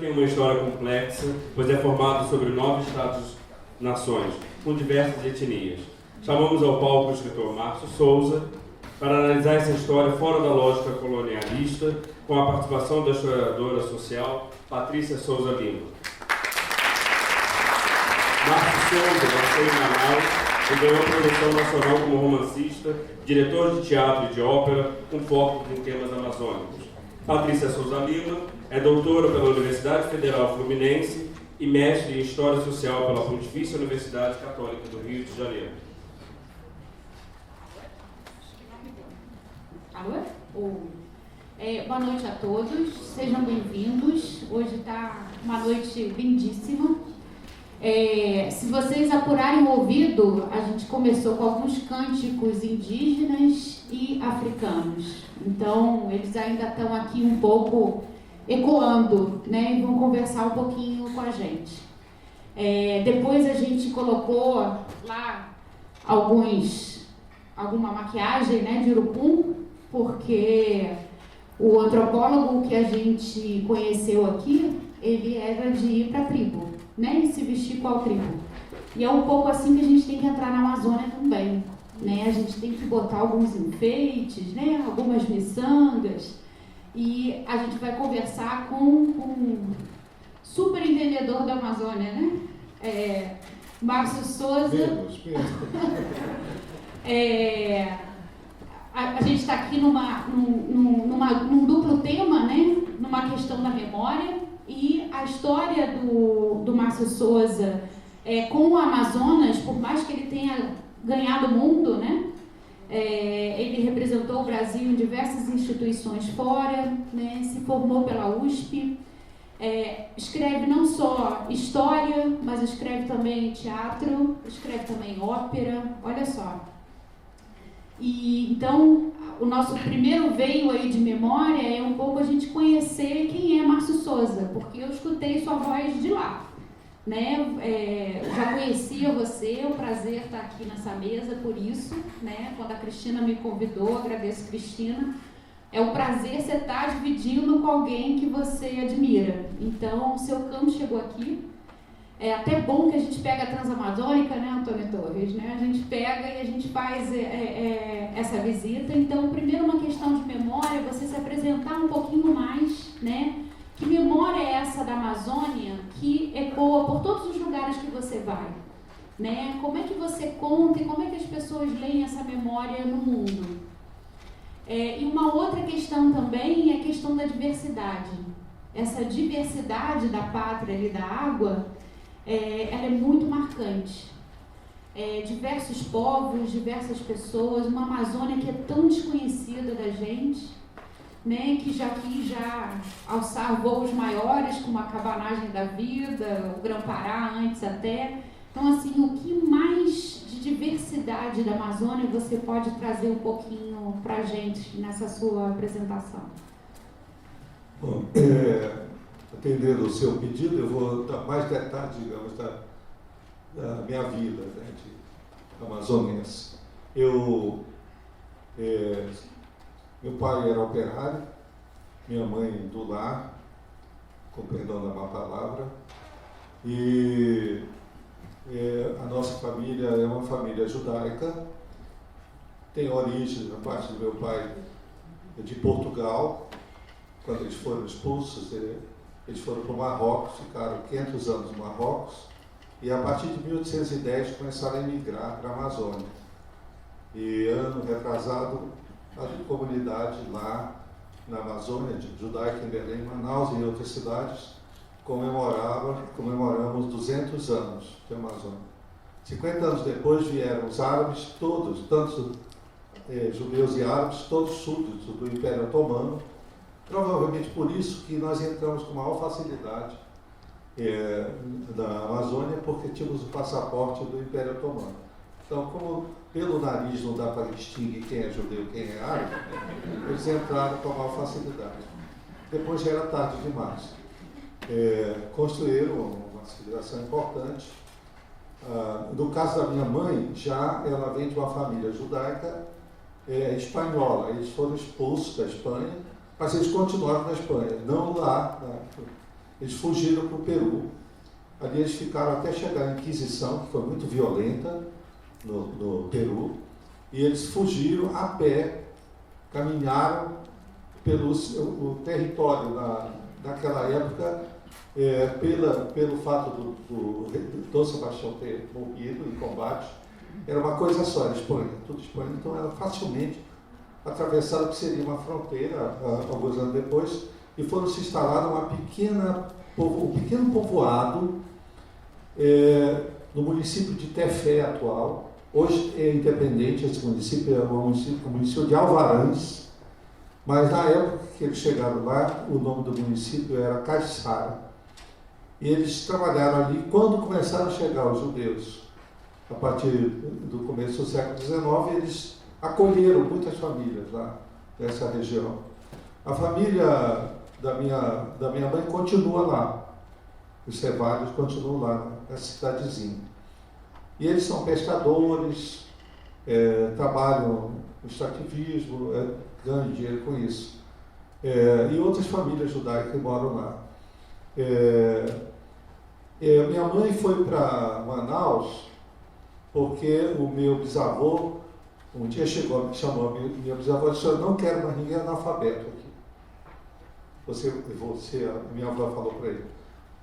tem uma história complexa, pois é formado sobre 9 Estados-nações, com diversas etnias. Chamamos ao palco o escritor Márcio Souza para analisar essa história fora da lógica colonialista, com a participação da historiadora social Patrícia Souza Lima. Márcio Souza nasceu em Manaus e ganhou projeção nacional como romancista, diretor de teatro e de ópera, com foco em temas amazônicos. Patrícia Souza Lima é doutora pela Universidade Federal Fluminense e mestre em História Social pela Pontifícia Universidade Católica do Rio de Janeiro. Alô? Boa noite a todos, sejam bem-vindos. Hoje está uma noite lindíssima. Se vocês apurarem o ouvido, a gente começou com alguns cânticos indígenas e africanos. Então, eles ainda estão aqui um pouco ecoando, né? E vão conversar um pouquinho com a gente. Depois a gente colocou lá alguma maquiagem, né, de urupum, porque o antropólogo que a gente conheceu aqui, ele era de ir para a tribo, né, e se vestir qual tribo. E é um pouco assim que a gente tem que entrar na Amazônia também, né? A gente tem que botar alguns enfeites, né, algumas miçangas, e a gente vai conversar com um super entendedor da Amazônia, né? Márcio Souza. A gente está aqui num duplo tema, né? Numa questão da memória, e a história do Márcio Souza com o Amazonas, por mais que ele tenha ganhado o mundo, né? Ele representou o Brasil em diversas instituições fora, né? Se formou pela USP, escreve não só história, mas escreve também teatro, escreve também ópera, olha só. E então, o nosso primeiro veio aí de memória é um pouco a gente conhecer quem é Márcio Souza, porque eu escutei sua voz de lá, né? Já conhecia você, o prazer estar aqui nessa mesa, por isso, né? Quando a Cristina me convidou, agradeço, Cristina. É um prazer você estar dividindo com alguém que você admira. Então, o seu campo chegou aqui. É até bom que a gente pega a Transamazônica, né, Antônio Torres, né? A gente pega e a gente faz essa visita. Então, primeiro uma questão de memória, você se apresentar um pouquinho mais, né? Que memória é essa da Amazônia que ecoa por todos os lugares que você vai, né? Como é que você conta e como é que as pessoas leem essa memória no mundo? E uma outra questão também é a questão da diversidade. Essa diversidade da pátria e da água, ela é muito marcante. Diversos povos, diversas pessoas, uma Amazônia que é tão desconhecida da gente, né, que já quis alçar voos maiores com a cabanagem da vida, o Grã-Pará antes até. Então, assim, o que mais de diversidade da Amazônia você pode trazer um pouquinho para a gente nessa sua apresentação? Bom, atendendo o seu pedido, eu vou dar mais detalhes, digamos, da minha vida, né, de amazonense. Meu pai era operário, minha mãe do lar, com perdão da má palavra, e a nossa família é uma família judaica, tem origem, a parte do meu pai de Portugal. Quando eles foram expulsos, eles foram para o Marrocos, ficaram 500 anos no Marrocos, e a partir de 1810 começaram a emigrar para a Amazônia. E ano retrasado, a comunidade lá na Amazônia, de judaica em Belém, Manaus e em outras cidades, comemoramos 200 anos de Amazônia. 50 anos depois vieram os árabes todos, tanto judeus e árabes, todos súditos do Império Otomano. Provavelmente por isso que nós entramos com maior facilidade na Amazônia, porque tínhamos o passaporte do Império Otomano. Então, como pelo nariz não dá para distinguir quem é judeu e quem é árabe, eles entraram com a maior facilidade. Depois já era tarde demais. Construíram uma civilização importante. No caso da minha mãe, já ela vem de uma família judaica espanhola. Eles foram expulsos da Espanha, mas eles continuaram na Espanha, não lá. eles fugiram para o Peru. Ali eles ficaram até chegar à Inquisição, que foi muito violenta no Peru, e eles fugiram a pé, caminharam o território naquela época, pelo fato do Dom Sebastião ter morrido em combate, era uma coisa só, era Espanha, tudo Espanha, então era facilmente atravessado, que seria uma fronteira, alguns anos depois, e foram se instalar um pequeno povoado no município de Tefé atual. Hoje é independente, esse município é o município de Alvarães, mas na época que eles chegaram lá, o nome do município era Caiçara. E eles trabalharam ali. Quando começaram a chegar os judeus, a partir do começo do século XIX, eles acolheram muitas famílias lá nessa região. A família da minha mãe continua lá. Os Cevalhos continuam lá, nessa cidadezinha. E eles são pescadores, trabalham no extrativismo, ganham dinheiro com isso. E outras famílias judaicas que moram lá. Minha mãe foi para Manaus porque o meu bisavô, um dia chegou, me chamou meu bisavô e disse: eu não quero mais ninguém analfabeto aqui. Minha avó falou para ele: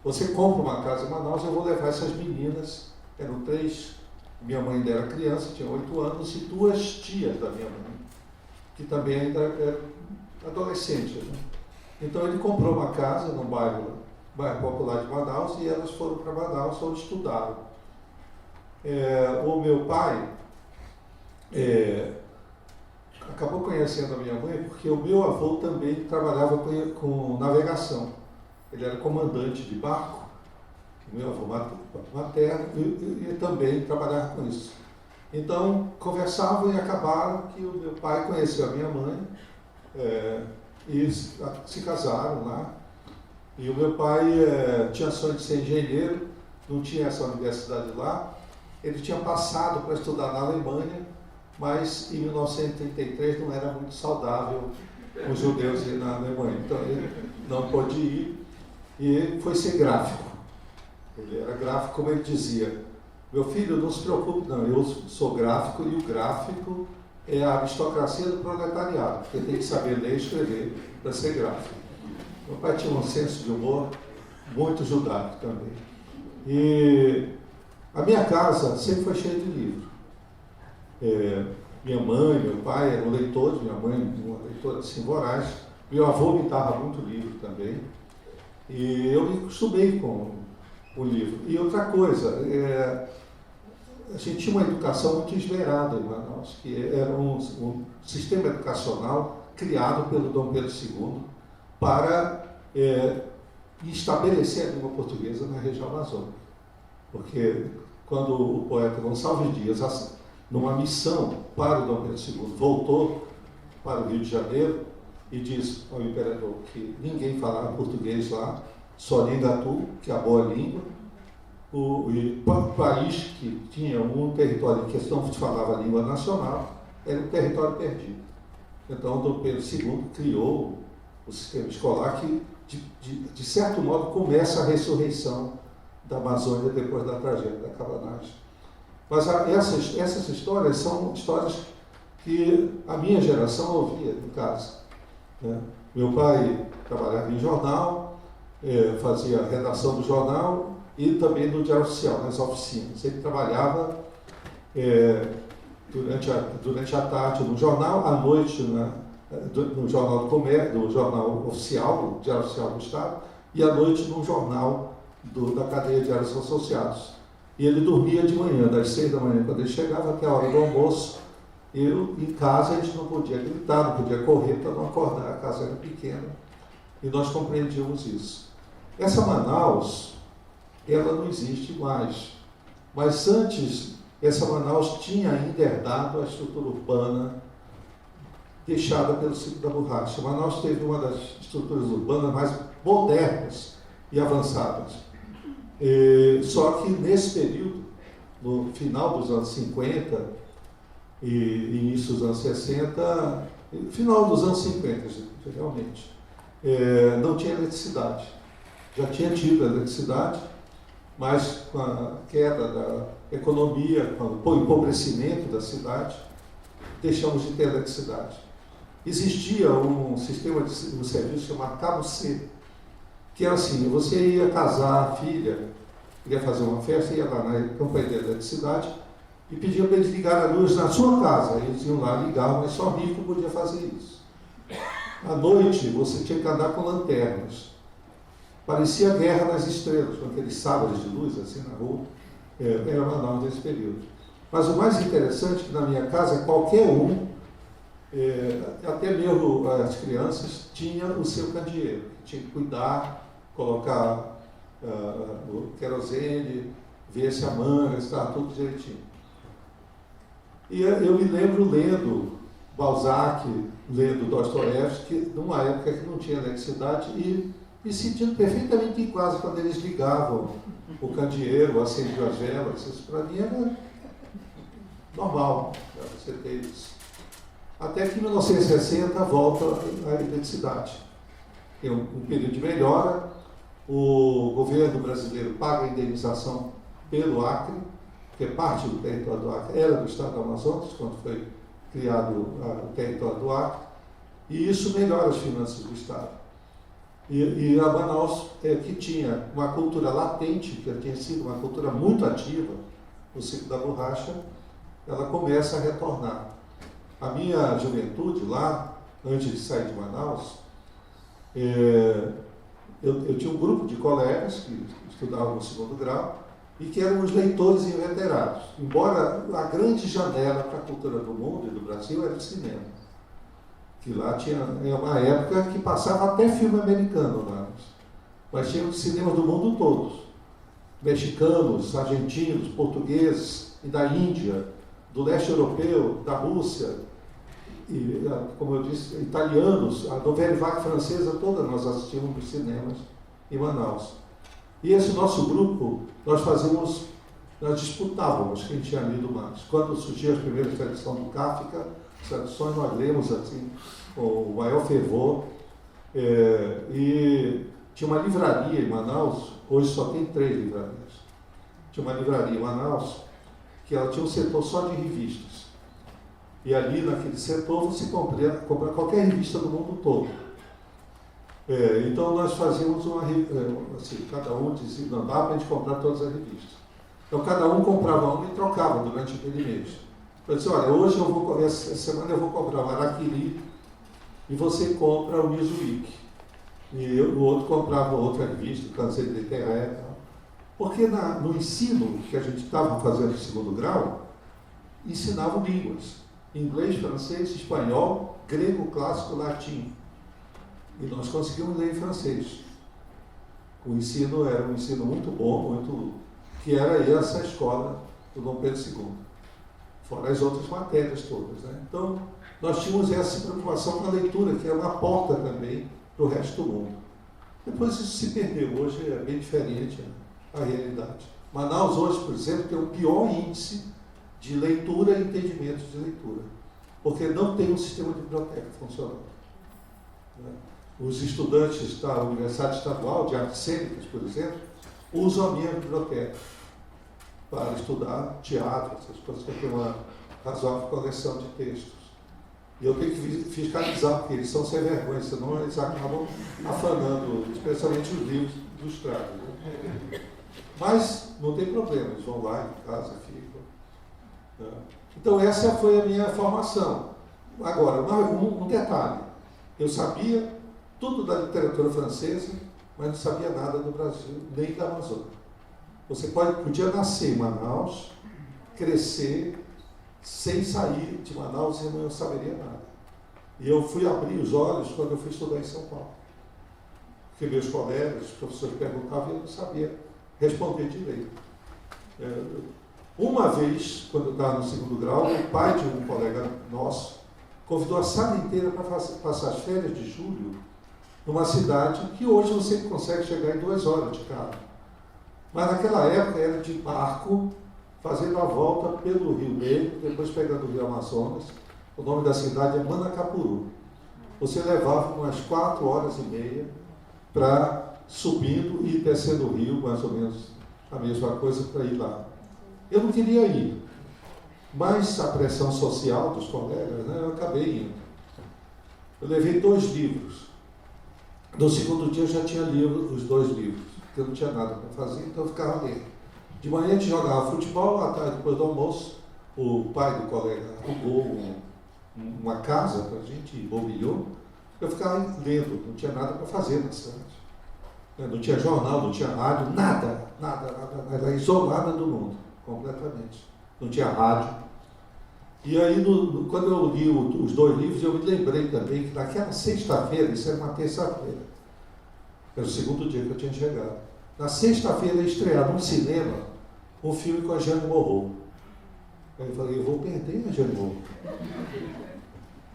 você compra uma casa em Manaus, eu vou levar essas meninas, eram 3, minha mãe ainda era criança, tinha 8 anos, e 2 tias da minha mãe, que também ainda eram adolescentes, né? Então ele comprou uma casa num bairro popular de Manaus, e elas foram para Manaus, onde estudaram. O meu pai acabou conhecendo a minha mãe porque o meu avô também trabalhava com navegação. Ele era comandante de barco, o meu avô materno, e também trabalhava com isso. Então, conversavam e acabaram que o meu pai conheceu a minha mãe, e se casaram lá. E o meu pai tinha sonho de ser engenheiro, não tinha essa universidade lá. Ele tinha passado para estudar na Alemanha, mas em 1933 não era muito saudável os judeus ir na Alemanha. Então ele não pôde ir e foi ser gráfico. Ele era gráfico, como ele dizia: meu filho, não se preocupe, não, eu sou gráfico, e o gráfico é a aristocracia do proletariado, porque tem que saber ler e escrever para ser gráfico. Meu pai tinha um senso de humor muito judaico também. E a minha casa sempre foi cheia de livros. Minha mãe, meu pai eram leitores, minha mãe uma leitora assim voraz. Meu avô me dava muito livro também. E eu me acostumei com o livro. E outra coisa, a gente tinha uma educação muito esmerada em Manaus, que era um sistema educacional criado pelo Dom Pedro II para estabelecer a língua portuguesa na região amazônica. Porque quando o poeta Gonçalves Dias, numa missão para o Dom Pedro II, voltou para o Rio de Janeiro e disse ao imperador que ninguém falava português lá, só Lingatu, que é a boa língua, o país que tinha um território em que não se falava a língua nacional, era um território perdido. Então, o Dom Pedro II criou o sistema escolar que, de certo modo, começa a ressurreição da Amazônia depois da tragédia da cabanagem. Mas essas histórias são histórias que a minha geração ouvia em casa, né? Meu pai trabalhava em jornal, fazia a redação do jornal e também do Diário Oficial, nas oficinas. Ele trabalhava durante a tarde no jornal, à noite no Jornal do Comércio, do Jornal Oficial, o Diário Oficial do Estado, e à noite no jornal da cadeia de Diários Associados. E ele dormia de manhã, das 6 da manhã, quando ele chegava, até a hora do almoço. Em casa a gente não podia gritar, não podia correr para não acordar, a casa era pequena. E nós compreendíamos isso. Essa Manaus, ela não existe mais. Mas antes, essa Manaus tinha ainda herdado a estrutura urbana deixada pelo ciclo da borracha. Manaus teve uma das estruturas urbanas mais modernas e avançadas. Só que nesse período, no final dos anos 50 e início dos anos 60, final dos anos 50, realmente, não tinha eletricidade. já tinha tido eletricidade, mas com a queda da economia, com o empobrecimento da cidade, deixamos de ter eletricidade. Existia um sistema de serviço chamado Cabo C, que era assim: você ia casar a filha, queria fazer uma festa, ia lá na companhia da eletricidade e pedia para eles ligarem a luz na sua casa. Eles iam lá, ligavam, mas só rico podia fazer isso. À noite, você tinha que andar com lanternas. Parecia Guerra nas Estrelas, com aqueles sábados de luz assim na rua. Era Manaus nesse período. Mas o mais interessante é que na minha casa, qualquer um, até mesmo as crianças, tinha o seu candeeiro. Tinha que cuidar, colocar o querosene, ver se a manga estava tudo direitinho. E eu me lembro lendo Balzac, lendo Dostoiévski, numa época que não tinha eletricidade, e me sentindo perfeitamente em casa quando eles ligavam o candeeiro, acendiam as velas. Isso para mim era normal, você ter isso. Até que em 1960 volta a eletricidade. Tem um período de melhora, o governo brasileiro paga a indenização pelo Acre, porque parte do território do Acre era do estado do Amazonas, quando foi criado o território do Acre, e isso melhora as finanças do estado. E a Manaus, que tinha uma cultura latente, que tinha sido uma cultura muito ativa no ciclo da borracha, ela começa a retornar. A minha juventude lá, antes de sair de Manaus, eu tinha um grupo de colegas que estudavam no segundo grau e que eram os leitores inveterados. Embora a grande janela para a cultura do mundo e do Brasil era o cinema. Que lá tinha uma época que passava até filme americano lá. Mas tinha os cinemas do mundo todos. Mexicanos, argentinos, portugueses, e da Índia, do leste europeu, da Rússia, e, como eu disse, italianos, a Nouvelle Vague francesa toda nós assistimos nos cinemas em Manaus. E esse nosso grupo, nós disputávamos quem tinha lido mais. Quando surgiu as primeiras traduções do Kafka, as traduções nós lemos assim, com o maior fervor. E tinha uma livraria em Manaus, hoje só tem 3 livrarias. Tinha uma livraria em Manaus, que ela tinha um setor só de revistas. E ali, naquele setor, você compra qualquer revista do mundo todo. Então, nós fazíamos assim, cada um dizia, não dá para a gente comprar todas as revistas. Então, cada um comprava uma e trocava durante aquele mês. Eu disse, olha, essa semana eu vou comprar o Araquiri e você compra o Newsweek. E o outro comprava outra revista, o Canseiro de Terra. Porque no ensino que a gente estava fazendo no segundo grau, ensinavam línguas. Inglês, francês, espanhol, grego, clássico, latim. E nós conseguimos ler em francês. O ensino era um ensino muito bom, que era essa escola do Dom Pedro II. Fora as outras matérias todas, né? Então, nós tínhamos essa preocupação com a leitura, que é uma porta também para o resto do mundo. Depois isso se perdeu. Hoje é bem diferente a realidade. Manaus hoje, por exemplo, tem o pior índice de leitura e entendimento de leitura, porque não tem um sistema de biblioteca funcionando. Os estudantes da Universidade Estadual de Artes Cênicas, por exemplo, usam a minha biblioteca para estudar teatro, essas coisas, que tem uma razoável coleção de textos. E eu tenho que fiscalizar, porque eles são sem vergonha, senão eles acabam afanando, especialmente os livros ilustrados. Né? Mas não tem problema, eles vão lá em casa, ficam. Então essa foi a minha formação. Agora, um detalhe, eu sabia tudo da literatura francesa, mas não sabia nada do Brasil, nem da Amazônia. Você podia nascer em Manaus, crescer, sem sair de Manaus e não saberia nada. E eu fui abrir os olhos quando eu fui estudar em São Paulo. Porque meus colegas, os professores perguntavam e eu não sabia responder direito. Uma vez, quando eu estava no segundo grau, o pai de um colega nosso convidou a sala inteira para passar as férias de julho numa cidade que hoje você consegue chegar em 2 horas de carro. Mas naquela época era de barco, fazendo a volta pelo Rio Negro, depois pegando o Rio Amazonas. O nome da cidade é Manacapuru. Você levava umas 4 horas e meia para subindo e descendo o rio, mais ou menos a mesma coisa para ir lá. Eu não queria ir, mas a pressão social dos colegas, né, eu acabei indo. Eu levei 2 livros. No segundo dia eu já tinha lido os 2 livros, porque eu não tinha nada para fazer, então eu ficava lendo. De manhã a gente jogava futebol, à tarde, depois do almoço, o pai do colega alugou uma casa para a gente, mobiliou. Eu ficava lendo, não tinha nada para fazer na cidade. Não tinha jornal, não tinha rádio, nada. Era isolada do mundo, completamente. Não tinha rádio. E aí, quando eu li os 2 livros, eu me lembrei também que naquela sexta-feira, isso era uma terça-feira, era o segundo dia que eu tinha chegado. Na sexta-feira, eu estreava no cinema um filme com a Jane Morrow. Aí eu falei, eu vou perder a Jane Morrow.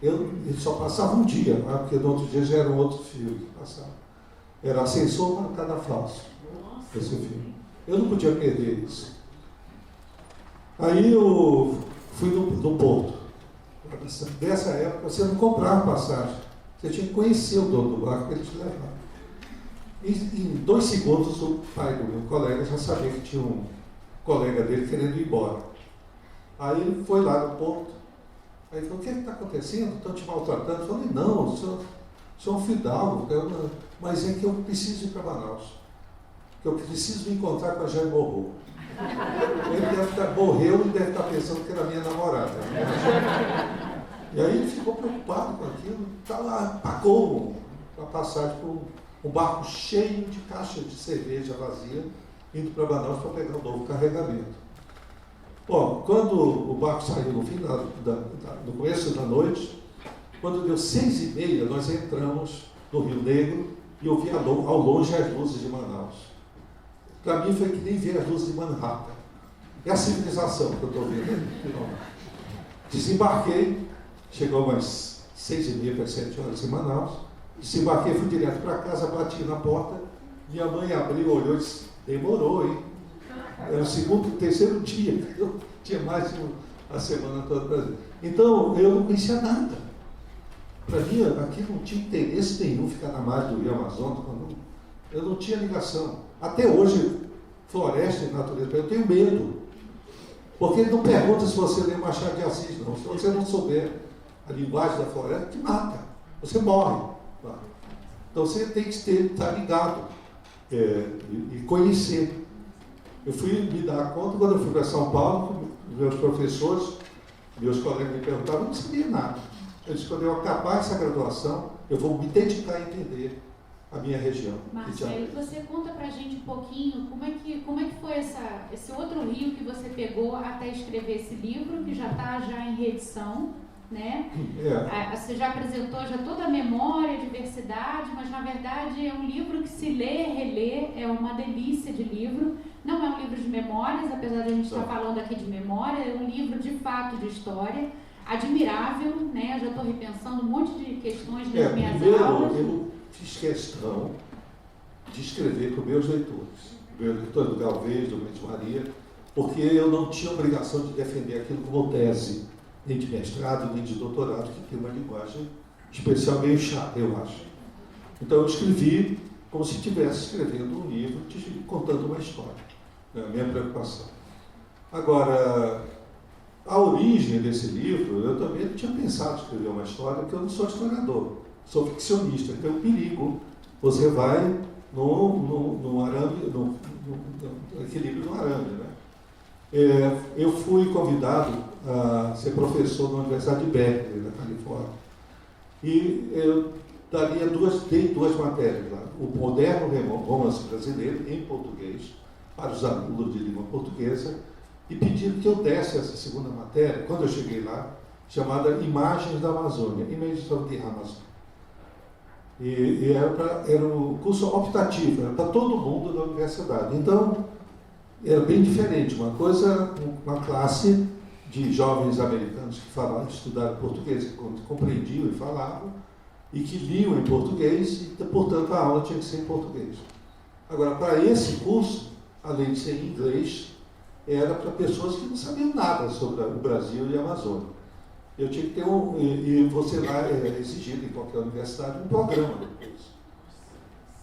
Ele só passava um dia, porque no outro dia já era um outro filme que passava. Era Ascensor Marcada Falso, esse filme. Eu não podia perder isso. Aí eu fui no Porto. Nessa época você não comprava passagem. Você tinha que conhecer o dono do barco para ele te levar. E em 2 segundos o pai do meu colega já sabia que tinha um colega dele querendo ir embora. Aí ele foi lá no Porto. Aí ele falou, o que está acontecendo? Estão te maltratando? Eu falei, não, o senhor é um fidalgo, mas é que eu preciso ir para Manaus. Que eu preciso me encontrar com a Jane Morrow. Ele morreu e deve estar pensando que era minha namorada. E aí ele ficou preocupado com aquilo, pagou a passagem por um barco cheio de caixas de cerveja vazia, indo para Manaus para pegar um novo carregamento. Bom, quando o barco saiu no final, no começo da noite, quando deu 6h30, nós entramos no Rio Negro e eu vi ao longe as luzes de Manaus. Para mim foi que nem ver as luzes de Manhattan. É a civilização que eu estou vendo. Desembarquei, chegou umas 6h30 para 7h em Manaus. Desembarquei, fui direto para casa, bati na porta. Minha mãe abriu, olhou e disse, demorou, hein? Era o segundo, terceiro dia. Eu tinha mais de a semana toda para ver. Então, eu não conhecia nada. Para mim, aqui não tinha interesse nenhum ficar na margem do Rio Amazonas. Eu não tinha ligação. Até hoje, floresta e natureza, eu tenho medo. Porque ele não pergunta se você lê Machado de Assis, não. Se você não souber a linguagem da floresta, te mata. Você morre. Então você tem que estar ligado e conhecer. Eu fui me dar conta, quando eu fui para São Paulo, meus professores, meus colegas me perguntavam, eu não sabia nada. Eu disse, quando eu acabar essa graduação, eu vou me dedicar a entender a minha região. Márcio, aí você conta pra gente um pouquinho como é que foi esse outro rio que você pegou até escrever esse livro, que já está em reedição, né? Você já apresentou toda a memória, a diversidade, mas na verdade é um livro que se lê, relê, é uma delícia de livro. Não é um livro de memórias, apesar de a gente estar falando aqui de memória, é um livro de fato de história, admirável, né? Eu já estou repensando um monte de questões nas minhas aulas. Eu fiz questão de escrever para os meus leitores, meu leitor do Galvez, do Mendes Maria, porque eu não tinha obrigação de defender aquilo como tese, nem de mestrado, nem de doutorado, que tem uma linguagem especial meio chata, eu acho. Então eu escrevi como se estivesse escrevendo um livro contando uma história, é a minha preocupação. Agora, a origem desse livro, eu também não tinha pensado em escrever uma história, porque eu não sou historiador, sou ficcionista, então é um perigo. Você vai no arame, no equilíbrio do arame, né? Eu fui convidado a ser professor na Universidade de Berkeley, na Califórnia. E eu dei 2 matérias lá. O moderno romance brasileiro, em português, para os alunos de língua portuguesa, e pediram que eu desse essa segunda matéria, quando eu cheguei lá, chamada Imagens da Amazônia, Images of the Amazon. E era um curso optativo, era para todo mundo da universidade. Então, era bem diferente. Uma coisa, uma classe de jovens americanos que estudaram português, que compreendiam e falavam, e que liam em português, e, portanto, a aula tinha que ser em português. Agora, para esse curso, além de ser em inglês, era para pessoas que não sabiam nada sobre o Brasil e a Amazônia. Eu tinha que ter e você lá é exigido em qualquer universidade um programa depois.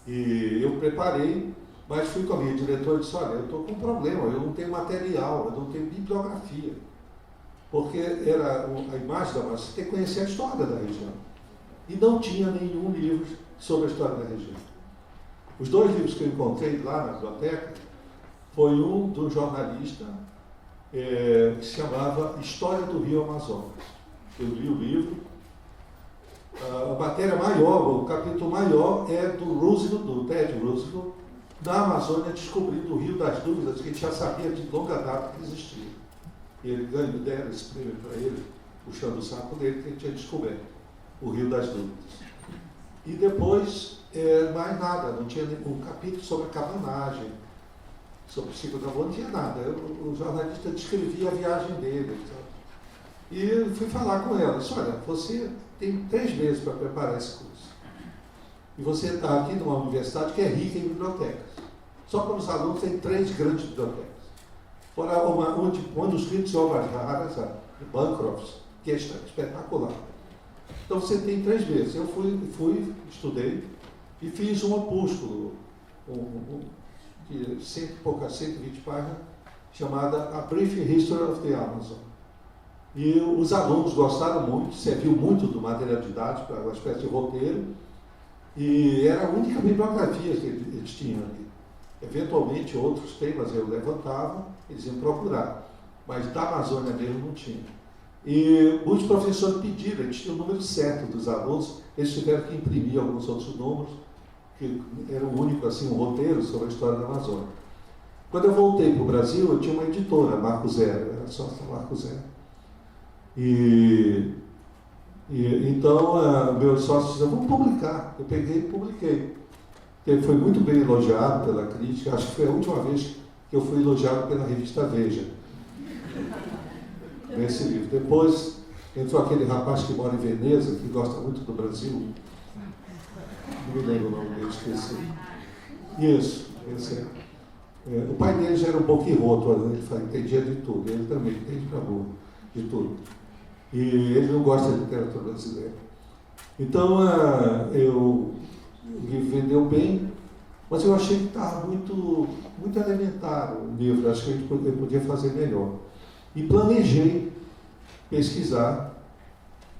E eu preparei, mas fui com a minha diretora e disse, olha, eu estou com um problema, eu não tenho material, eu não tenho bibliografia. Porque era a imagem da Amazônia, você tem que conhecer a história da região. E não tinha nenhum livro sobre a história da região. Os 2 livros que eu encontrei lá na biblioteca foi um de um jornalista que se chamava História do Rio Amazonas. Eu li o livro. A matéria maior, o capítulo maior é do Roosevelt, do Ted Roosevelt, na Amazônia, descobrindo o Rio das Dúvidas, que a gente já sabia de longa data que existia. E ele deram esse prêmio para ele, puxando o saco dele, que ele tinha descoberto o Rio das Dúvidas. E depois, mais nada, não tinha um capítulo sobre a cabanagem, sobre o ciclo da boa, não tinha nada. O jornalista descrevia a viagem dele. Sabe? E eu fui falar com ela, disse, olha, você tem 3 meses para preparar esse curso. E você está aqui numa universidade que é rica em bibliotecas. Só para os alunos tem 3 grandes bibliotecas. Fora onde os livros de obras raras, a Bancroft, que é espetacular. Então você tem 3 meses. Eu fui, estudei e fiz um opúsculo de 120 páginas, chamada A Brief History of the Amazon. E os alunos gostaram muito, serviu muito do material didático para uma espécie de roteiro, e era a única bibliografia que eles tinham ali. Eventualmente outros temas eu levantava, eles iam procurar, mas da Amazônia mesmo não tinha. E muitos professores pediram, eles tinham o número certo dos alunos, eles tiveram que imprimir alguns outros números, que era o único, assim, um roteiro sobre a história da Amazônia. Quando eu voltei para o Brasil, eu tinha uma editora, Marco Zero, era sócio da Marco Zero. Então, meus sócios disseram, vamos publicar. Eu peguei e publiquei. Ele foi muito bem elogiado pela crítica, acho que foi a última vez que eu fui elogiado pela revista Veja, nesse livro. Depois entrou aquele rapaz que mora em Veneza, que gosta muito do Brasil, não me lembro o nome dele, esqueci. Isso, esse é. O pai dele já era um boquirroto, ele entendia de tudo, ele também entende para burro, de tudo. E ele não gosta de literatura brasileira. Então, o livro vendeu bem, mas eu achei que estava muito elementar o livro, acho que eu podia fazer melhor. E planejei pesquisar,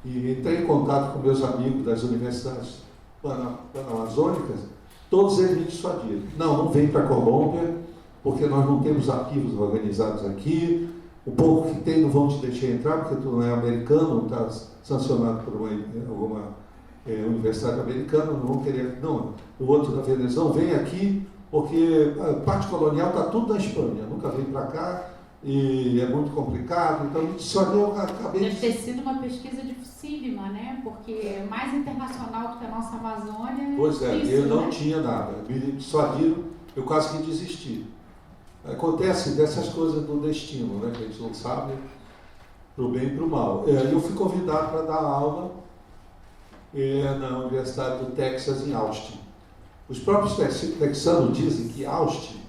e entrei em contato com meus amigos das universidades panamazônicas, todos eles me dissuadiram. Não vem para a Colômbia, porque nós não temos arquivos organizados aqui, o pouco que tem não vão te deixar entrar, porque tu não é americano, não está sancionado por alguma universidade americana, não vão querer. Não, o outro da Venezuela, não vem aqui, porque a parte colonial está tudo na Espanha, nunca vem para cá, e é muito complicado, então só eu acabei... Deve ter sido uma pesquisa dificílima, né? Porque é mais internacional do que a nossa Amazônia. Pois é, difícil, eu não né? tinha nada, me dissuadiram, eu quase que desisti. Acontece dessas coisas do destino, né, que a gente não sabe, para o bem e para o mal. Eu fui convidado para dar aula na Universidade do Texas, em Austin. Os próprios texanos dizem que Austin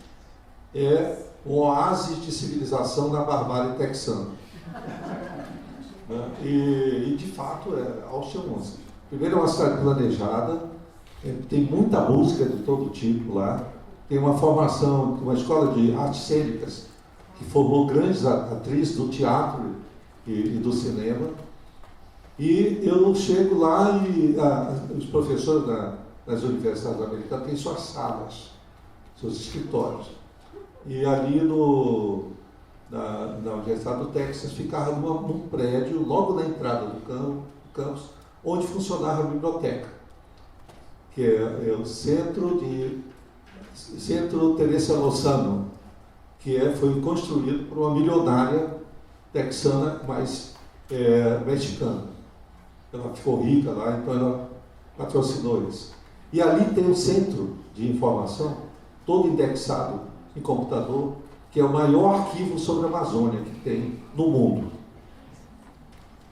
é um oásis de civilização na barbárie texana. E de fato, Austin é um oásis. Primeiro, é uma cidade planejada, tem muita música de todo tipo lá. Tem uma formação, uma escola de artes cênicas que formou grandes atrizes do teatro e do cinema. E eu chego lá e os professores das universidades americanas têm suas salas, seus escritórios. E ali na Universidade do Texas ficava num prédio, logo na entrada do campus, onde funcionava a biblioteca, que é o Centro Teresa Lozano, que foi construído por uma milionária texana, mas mexicana. Ela ficou rica lá, então ela patrocinou isso. E ali tem um centro de informação, todo indexado em computador, que é o maior arquivo sobre a Amazônia que tem no mundo.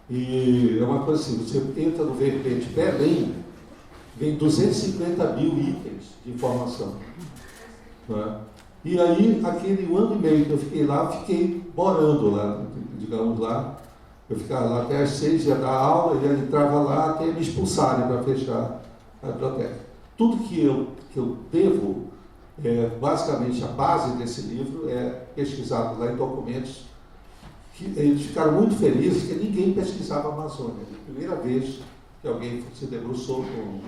E é uma coisa assim, você entra no verbete Belém, vem 250 mil itens de informação. Né? E aí, aquele 1 ano e meio que eu fiquei lá, fiquei morando lá, digamos lá. Eu ficava lá até às 6, ia dar aula, e eu entrava lá até me expulsarem para fechar a biblioteca. tudo que eu devo, basicamente a base desse livro é pesquisado lá em documentos que eles ficaram muito felizes que ninguém pesquisava a Amazônia. A primeira vez que alguém se debruçou com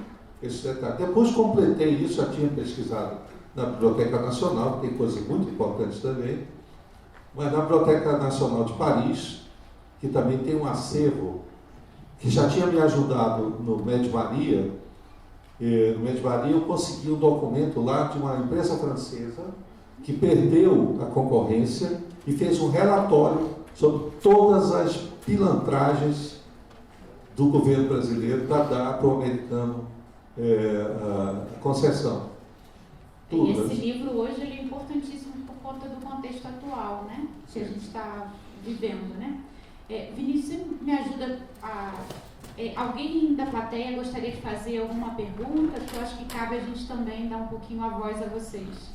esse detalhe. Depois completei isso, já tinha pesquisado na Biblioteca Nacional, que tem coisas muito importantes também, mas na Biblioteca Nacional de Paris, que também tem um acervo que já tinha me ajudado no Med Maria. No Med Maria eu consegui um documento lá de uma empresa francesa que perdeu a concorrência e fez um relatório sobre todas as pilantragens do governo brasileiro para dar para o americano a concessão. E esse livro hoje ele é importantíssimo por conta do contexto atual, né? Que a gente está vivendo, né? Vinícius, você me ajuda a... alguém da plateia gostaria de fazer alguma pergunta? Porque eu acho que cabe a gente também dar um pouquinho a voz a vocês.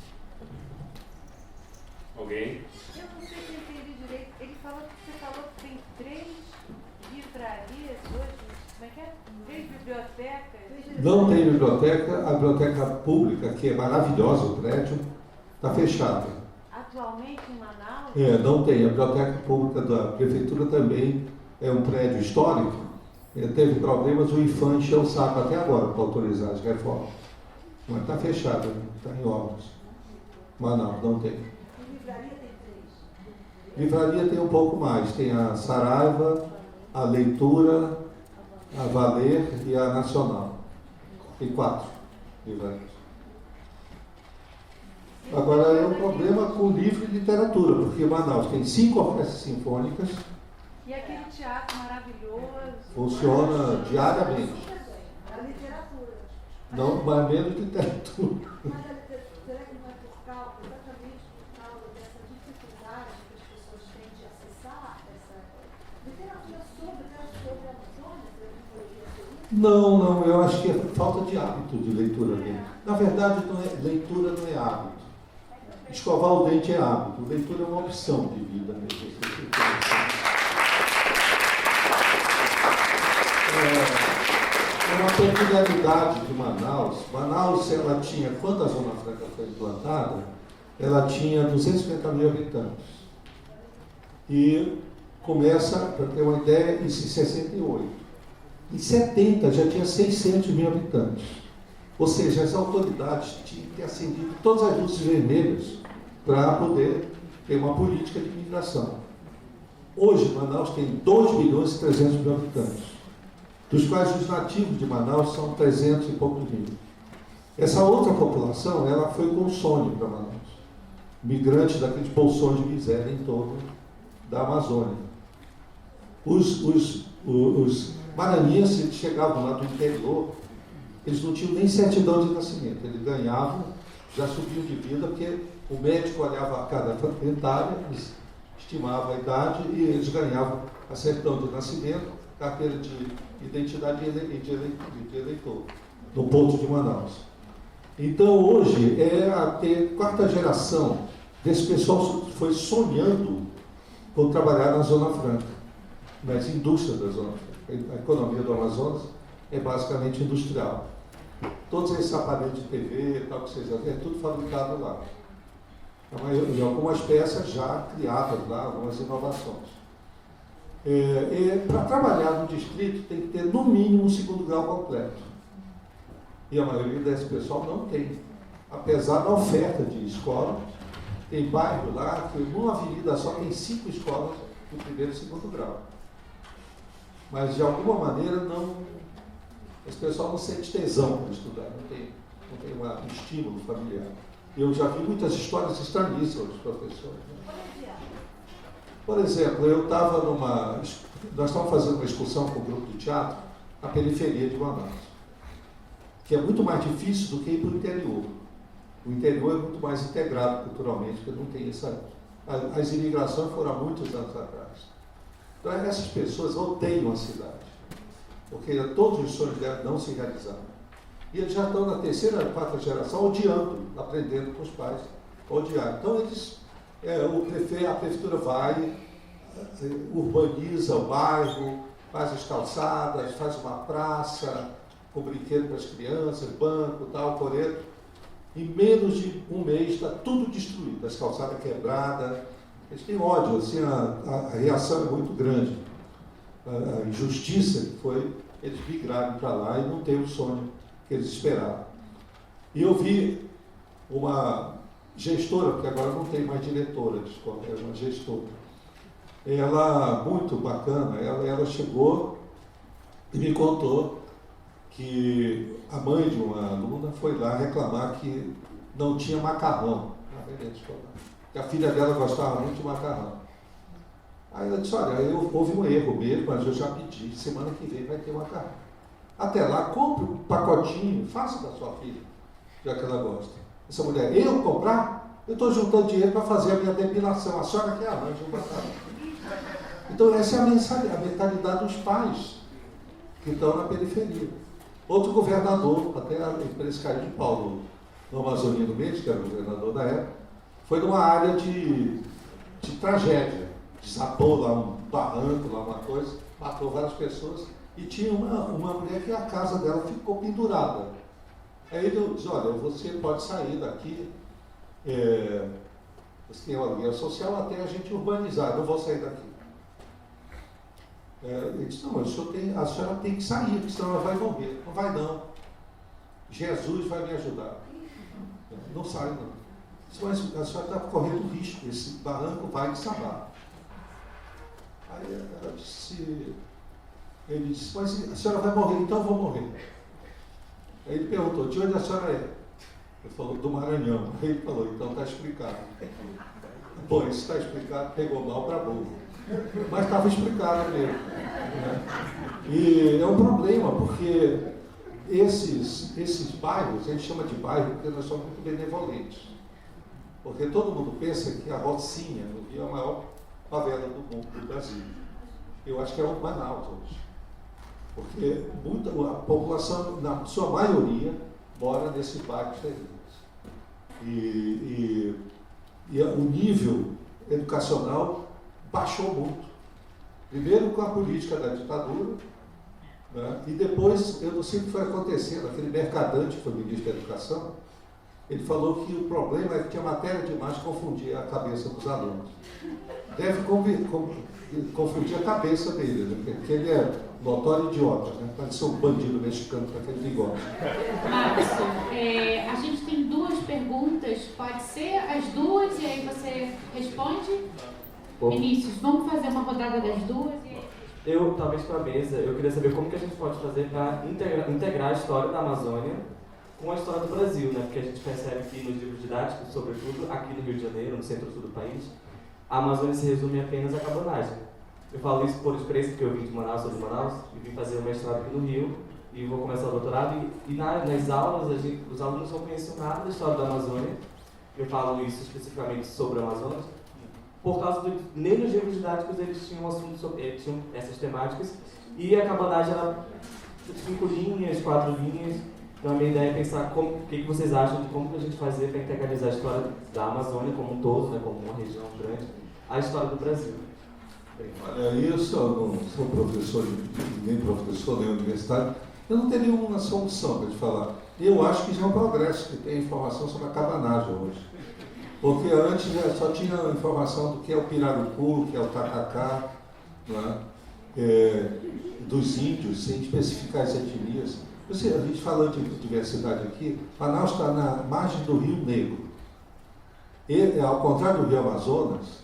Alguém? Eu não sei se eu entendi direito. Você falou que tem 3 livrarias hoje. Como é que é? 3 bibliotecas? Não tem biblioteca. A biblioteca pública, que é maravilhosa, o prédio, está fechada. Atualmente em Manaus? Não tem. A biblioteca pública da prefeitura também é um prédio histórico. Teve problemas, o IFAM encheu o saco até agora para autorizar as reformas. Mas está fechada, está em obras. Manaus não tem. Livraria tem 3? Livraria tem um pouco mais. Tem a Saraiva, a Leitura, a Valer e a Nacional. Tem 4 livrarias. Agora é um problema com livro e literatura, porque Manaus tem 5 orquestras sinfônicas. E aquele teatro maravilhoso? Funciona diariamente. A literatura. Não, mas menos literatura. Mas será que não é por causa, exatamente por causa dessa dificuldade que as pessoas têm de acessar essa literatura sobre a Amazônia? Não, eu acho que é falta de hábito de leitura mesmo. Na verdade, leitura não é hábito. Escovar o dente é hábito. Leitura é uma opção de vida mesmo. É uma peculiaridade de Manaus. Manaus, ela tinha, quando a Zona Franca foi implantada, ela tinha 250 mil habitantes. E começa, para ter uma ideia, isso em 68. Em 70 já tinha 600 mil habitantes. Ou seja, as autoridades tinham que ter acendido todas as luzes vermelhas para poder ter uma política de migração. Hoje, Manaus tem 2 milhões e 300 mil habitantes, dos quais os nativos de Manaus são 300 e poucos mil. Essa outra população, ela foi com sonho para Manaus. Migrantes daqueles bolsões de miséria em torno da Amazônia. Os maranhenses chegavam lá do interior, eles não tinham nem certidão de nascimento. Eles ganhavam, já subiam de vida, porque o médico olhava a cada etária, estimava a idade e eles ganhavam a certidão de nascimento, carteira de identidade e de eleitor, no Porto de Manaus. Então, hoje, é a 4ª geração desse pessoal que foi sonhando com trabalhar na Zona Franca, nas indústrias da Zona Franca. A economia do Amazonas é basicamente industrial. Todos esses aparelhos de TV, tal que seja, é tudo fabricado lá. E algumas peças já criadas lá, algumas inovações. Para trabalhar no distrito tem que ter no mínimo o 2º grau completo. E a maioria desse pessoal não tem. Apesar da oferta de escolas, tem bairro lá que numa avenida só tem 5 escolas do 1º e 2º grau. Mas de alguma maneira esse pessoal não sente tesão para estudar, não tem um estímulo familiar. Eu já vi muitas histórias estranhíssimas dos professores. Por exemplo, nós estávamos fazendo uma excursão com o grupo de teatro na periferia de Manaus, que é muito mais difícil do que ir para o interior. O interior é muito mais integrado culturalmente, porque não tem as imigrações foram há muitos anos atrás. Então, essas pessoas odeiam a cidade, porque todos os sonhos delas não se realizaram. E eles já estão na 3ª, 4ª geração odiando, aprendendo com os pais a odiar. Então, a prefeitura vai, urbaniza o bairro, faz as calçadas, faz uma praça, com brinquedo para as crianças, banco, tal, coreto. Em menos de um mês está tudo destruído, as calçadas quebradas. Eles têm ódio, assim, a reação é muito grande. A injustiça que foi eles migrarem para lá e não ter o sonho que eles esperavam. E eu vi uma gestora, porque agora não tem mais diretora de escola, é uma gestora. Ela, muito bacana, ela chegou e me contou que a mãe de uma aluna foi lá reclamar que não tinha macarrão na merenda escolar. Que a filha dela gostava muito de macarrão. Aí ela disse, olha, houve um erro mesmo, mas eu já pedi, semana que vem vai ter macarrão. Até lá, compre um pacotinho, faça da sua filha, já que ela gosta. Essa mulher, eu comprar? Eu estou juntando dinheiro para fazer a minha depilação, a senhora que arranja um macarrão. Então essa é a mentalidade dos pais que estão na periferia. Outro governador, até a empresa caiu de pau no Amazonino Mendes, que era o governador da época, foi numa área de tragédia. Desabou lá um barranco, lá uma coisa, matou várias pessoas, e tinha uma mulher que a casa dela ficou pendurada. Aí ele disse, olha, você pode sair daqui, você tem uma aluguel social até a gente urbanizar, não vou sair daqui. Ele disse, não, mas a senhora tem que sair, porque senão ela vai morrer. Não vai não. Jesus vai me ajudar. Não sai não. Mas a senhora está correndo risco, esse barranco vai desabar. Aí ela disse, ele disse, mas a senhora vai morrer, então eu vou morrer. Aí ele perguntou, de onde a senhora é? Ele falou, do Maranhão. Aí ele falou, então está explicado. Pô, isso está explicado, pegou mal para burro. Mas estava explicado mesmo. Né? E é um problema, porque esses bairros, a gente chama de bairro porque nós somos muito benevolentes. Porque todo mundo pensa que a Rocinha, no Rio, é a maior favela do mundo, do Brasil. Eu acho que é o Manaus hoje. Porque a população, na sua maioria, mora nesses bairros terríveis. E o nível educacional baixou muito. Primeiro com a política da ditadura, né? E depois, eu não sei o que foi acontecendo, aquele mercadante que foi ministro da Educação, ele falou que o problema é que tinha matéria demais que confundia a cabeça dos alunos. Deve confundir a cabeça dele, né? Porque ele é notório idiota, né? Parece um bandido mexicano com aquele bigode. Márcio, a gente tem duas perguntas, pode ser as duas e aí você responde? Bom. Vinícius, vamos fazer uma rodada das duas? Eu, talvez para a mesa, eu queria saber como que a gente pode fazer para integrar a história da Amazônia com a história do Brasil, né? Porque a gente percebe que nos livros didáticos, sobretudo aqui no Rio de Janeiro, no centro-sul do país, a Amazônia se resume apenas à cabanagem. Eu falo isso por experiência, porque eu vim de Manaus, sou de Manaus, e vim fazer o mestrado aqui no Rio, e vou começar o doutorado, e nas aulas, os alunos não conheciam nada da história da Amazônia. Eu falo isso especificamente sobre a Amazônia, por causa nem nos livros didáticos eles tinham assunto sobre, tinham essas temáticas, e a cabanagem era 5 linhas, 4 linhas. Então a minha ideia é pensar o que vocês acham de como que a gente fazer para integralizar a história da Amazônia como um todo, né, como uma região grande, a história do Brasil. Olha, isso eu não sou professor, nem professor, nem universitário, eu não teria uma solução para te falar. Eu acho que já é um progresso que tem informação sobre a cabanagem hoje. Porque antes só tinha informação do que é o pirarucu, que é o tacacá, né? Dos índios, sem especificar as etnias. A gente falando de diversidade aqui, Manaus está na margem do Rio Negro. E, ao contrário do Rio Amazonas,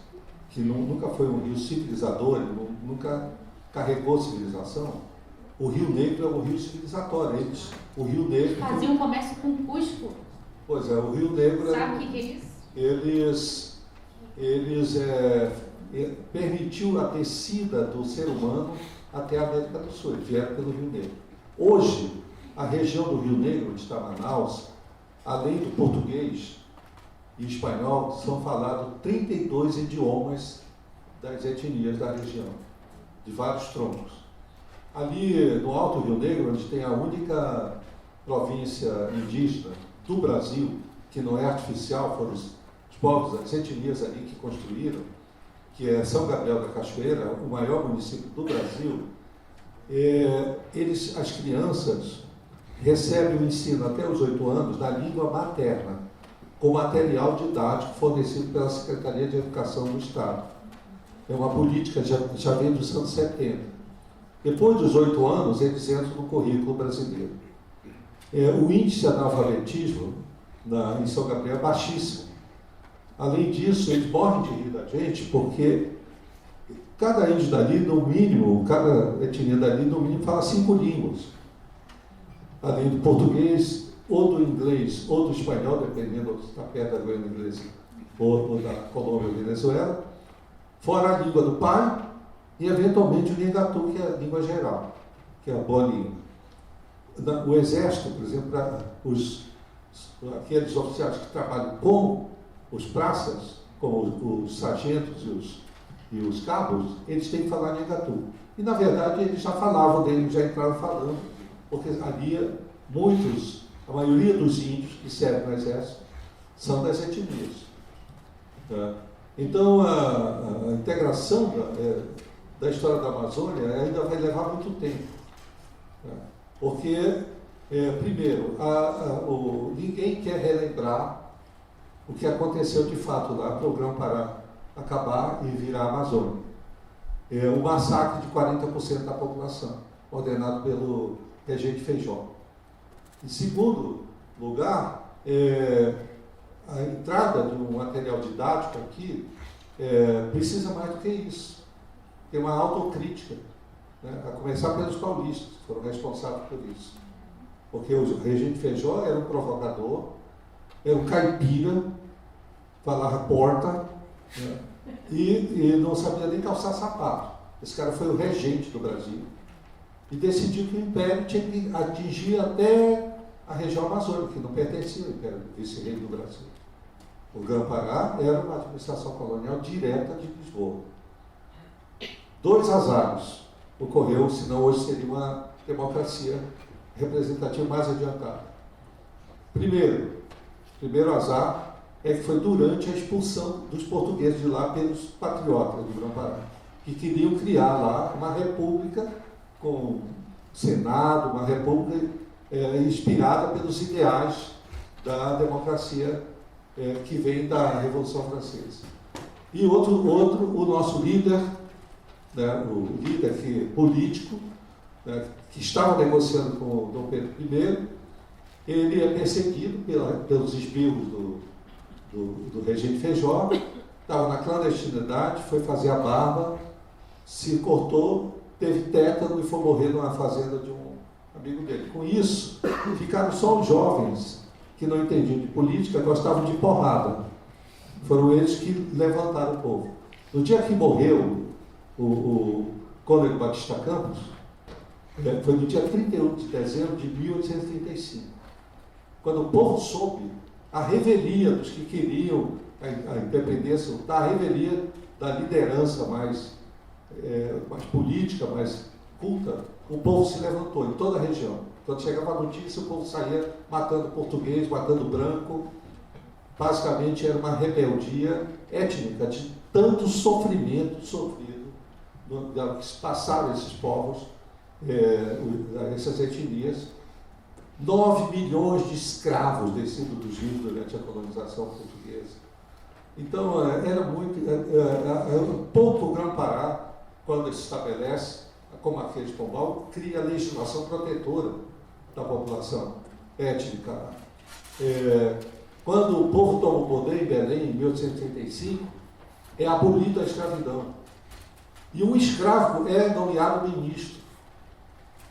que nunca foi um rio civilizador, nunca carregou civilização, o Rio Negro é um rio civilizatório. O Rio Negro... Fazia um comércio com Cusco. Pois é, o Rio Negro... Sabe o que é isso? Eles permitiu a descida do ser humano até a América do Sul, eles vieram pelo Rio Negro. Hoje, a região do Rio Negro, onde está Manaus, além do português e espanhol, são falados 32 idiomas das etnias da região, de vários troncos. Ali no Alto Rio Negro, onde tem a única província indígena do Brasil, que não é artificial, foram os povos, as etnias ali que construíram, que é São Gabriel da Cachoeira, o maior município do Brasil, as crianças recebe o ensino até os 8 anos da língua materna, com material didático fornecido pela Secretaria de Educação do Estado. É uma política que já vem dos anos 70. Depois dos 8 anos, eles entram no currículo brasileiro. O índice de analfabetismo em São Gabriel é baixíssimo. Além disso, eles morrem de rir da gente, porque cada índio dali, no mínimo, cada etnia dali, no mínimo, fala 5 línguas. Além do português, ou do inglês, ou do espanhol, dependendo se está perto da Guiana Inglesa ou da Colômbia ou Venezuela, fora a língua do pai e, eventualmente, o Lingatu, que é a língua geral, que é a boa língua. O Exército, por exemplo, aqueles oficiais que trabalham com os praças, com os sargentos e os cabos, eles têm que falar Lingatu. E, na verdade, eles já falavam dele, já entraram falando, porque ali a maioria dos índios que servem no Exército são das etnias. Então, a integração da história da Amazônia ainda vai levar muito tempo. Porque, primeiro, ninguém quer relembrar o que aconteceu de fato lá para o Grão-Pará acabar e virar a Amazônia. O massacre de 40% da população, ordenado pelo Regente Feijó. Em segundo lugar, a entrada de um material didático aqui precisa mais do que isso. Tem uma autocrítica, né? A começar pelos paulistas, que foram responsáveis por isso. Porque o Regente Feijó era um provocador, era um caipira, falava porta, né? e não sabia nem calçar sapato. Esse cara foi o regente do Brasil e decidiu que o Império tinha que atingir até a região amazônica, que não pertencia ao Império do Vice-Rei do Brasil. O Grão-Pará era uma administração colonial direta de Lisboa. 2 azares ocorreu, senão hoje seria uma democracia representativa mais adiantada. Primeiro azar é que foi durante a expulsão dos portugueses de lá pelos patriotas do Grão-Pará, que queriam criar lá uma república com Senado, uma república inspirada pelos ideais da democracia que vem da Revolução Francesa. E o nosso líder, né, o líder político, né, que estava negociando com o Dom Pedro I, ele é perseguido pelos esbirros do Regente Feijó, estava na clandestinidade, foi fazer a barba, se cortou, teve tétano e foi morrer numa fazenda de um amigo dele. Com isso, ficaram só os jovens que não entendiam de política, gostavam de porrada. Foram eles que levantaram o povo. No dia que morreu o Cônego Batista Campos, foi no dia 31 de dezembro de 1835. Quando o povo soube a revelia dos que queriam a independência, a revelia da liderança mais política, mais culta, o povo se levantou em toda a região. Quando chegava a notícia, o povo saía matando português, matando branco. Basicamente era uma rebeldia étnica de tanto sofrimento sofrido que passaram esses povos, essas etnias. 9 milhões de escravos descidos dos rios durante a colonização portuguesa. Então, era muito... pouco o Grão-Pará, quando se estabelece, como a Marquês de Pombal, cria legislação protetora da população étnica. Quando o povo toma o poder em Belém, em 1835, é abolida a escravidão. E um escravo é nomeado ministro.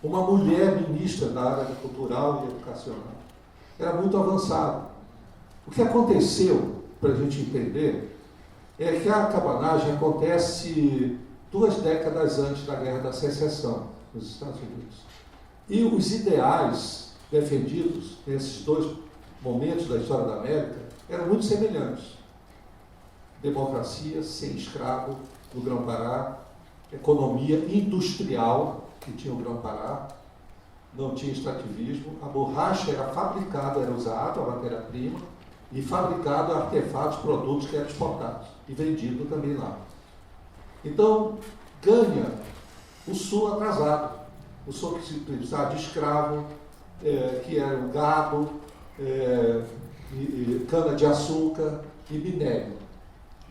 Uma mulher ministra da área cultural e educacional. Era muito avançado. O que aconteceu, para a gente entender, é que a cabanagem acontece 2 décadas antes da Guerra da Secessão, nos Estados Unidos. E os ideais defendidos nesses 2 momentos da história da América eram muito semelhantes. Democracia, sem escravo, no Grão-Pará, economia industrial, que tinha o Grão-Pará, não tinha extrativismo, a borracha era fabricada, era usada, a matéria-prima, e fabricado artefatos, produtos que eram exportados e vendidos também lá. Então, ganha o Sul atrasado, o Sul que se precisava de escravo, que eram gado, cana-de-açúcar e minério.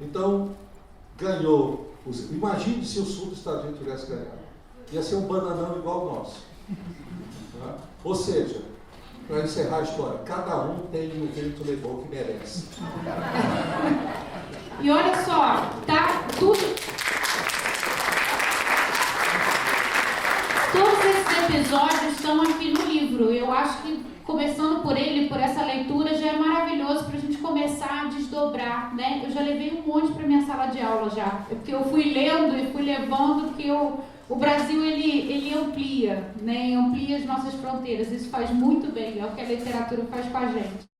Então, ganhou. Imagine se o sul dos Estados Unidos tivesse ganhado. Ia ser um bananão igual o nosso. Tá? Ou seja, para encerrar a história, cada um tem o vento levou que merece. E olha só, tá tudo. Todos esses episódios estão aqui no livro. Eu acho que, começando por ele, por essa leitura, já é maravilhoso para a gente começar a desdobrar, né? Eu já levei um monte para minha sala de aula já, porque eu fui lendo e fui levando, porque o Brasil, ele amplia, né? Amplia as nossas fronteiras. Isso faz muito bem, é o que a literatura faz com a gente.